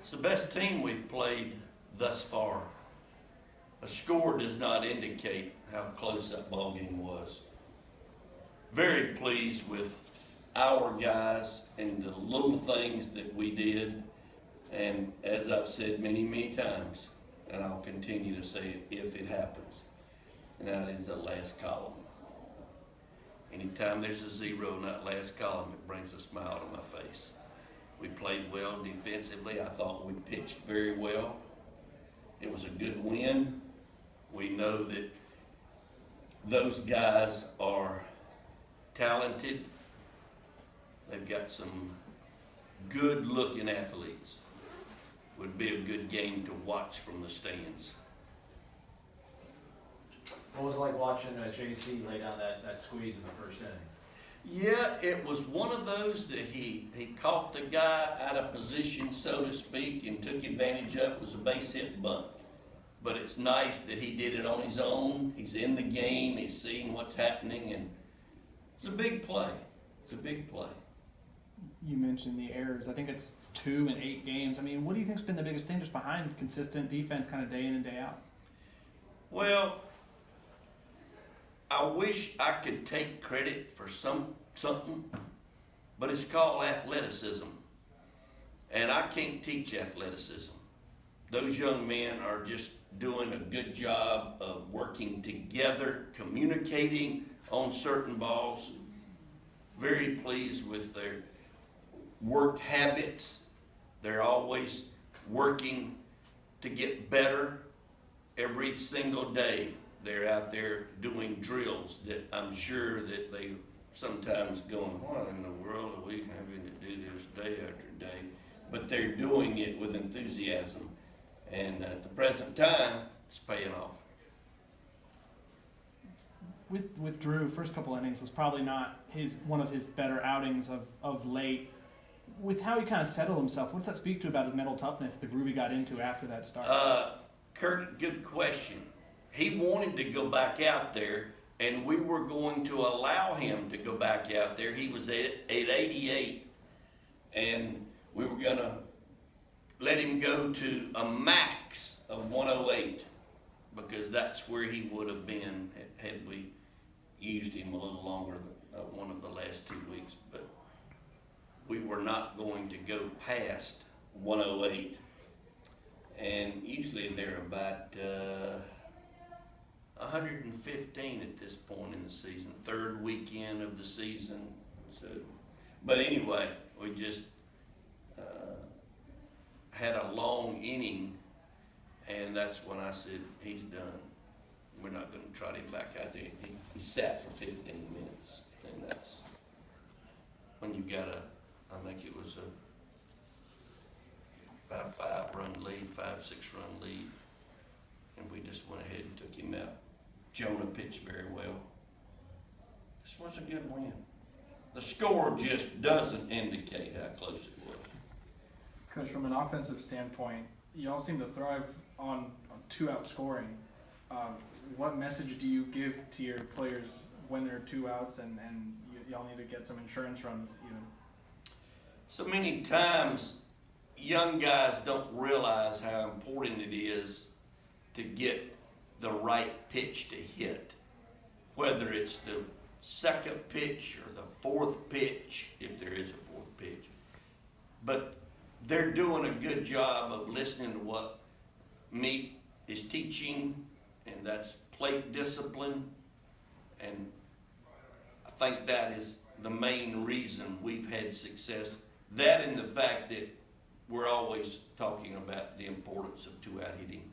It's the best team we've played thus far. A score does not indicate how close that ball game was. Very pleased with our guys and the little things that we did. And as I've said many, many times, and I'll continue to say it if it happens, and that is the last column. Anytime there's a zero in that last column, it brings a smile to my face. We played well defensively. I thought we pitched very well. It was a good win. We know that those guys are talented. They've got some good-looking athletes. Would be a good game to watch from the stands. What was it like watching JC lay down that squeeze in the first inning? Yeah, it was one of those that he caught the guy out of position, so to speak, and took advantage of. It was a base hit bunt. But it's nice that he did it on his own. He's in the game. He's seeing what's happening, and it's a big play. It's a big play. You mentioned the errors. I think it's 2 in 8 games. I mean, what do you think's been the biggest thing just behind consistent defense kind of day in and day out? Well, I wish I could take credit for something, but it's called athleticism. And I can't teach athleticism. Those young men are just doing a good job of working together, communicating on certain balls. Very pleased with their work habits. They're always working to get better every single day. They're out there doing drills that I'm sure that they sometimes going, what in the world are we having to do this day after day? But they're doing it with enthusiasm. And at the present time, it's paying off. With Drew, first couple innings was probably not one of his better outings of late. With how he kind of settled himself, what's that speak to about his mental toughness, the groove he got into after that start? Kurt, good question. He wanted to go back out there, and we were going to allow him to go back out there. He was at 88, and we were going to let him go to a max of 108 because that's where he would have been had we used him a little longer than one of the last 2 weeks. But we were not going to go past 108. And usually they're about 115 at this point in the season, third weekend of the season. So, but anyway, we just had a long inning, and that's when I said, he's done. We're not going to trot him back out there. He sat for 15 minutes, and that's when you got I think it was about a 5-run lead, 5-6-run lead, and we just went ahead and took him out. Jonah pitched very well. This was a good win. The score just doesn't indicate how close it was. Coach, from an offensive standpoint, you all seem to thrive on 2-out scoring. What message do you give to your players when there are 2 outs and y'all need to get some insurance runs even? So many times, young guys don't realize how important it is to get the right pitch to hit, whether it's the second pitch or the 4th pitch, if there is a 4th pitch. But they're doing a good job of listening to what Meat is teaching, and that's plate discipline. And I think that is the main reason we've had success. That and the fact that we're always talking about the importance of 2-out hitting.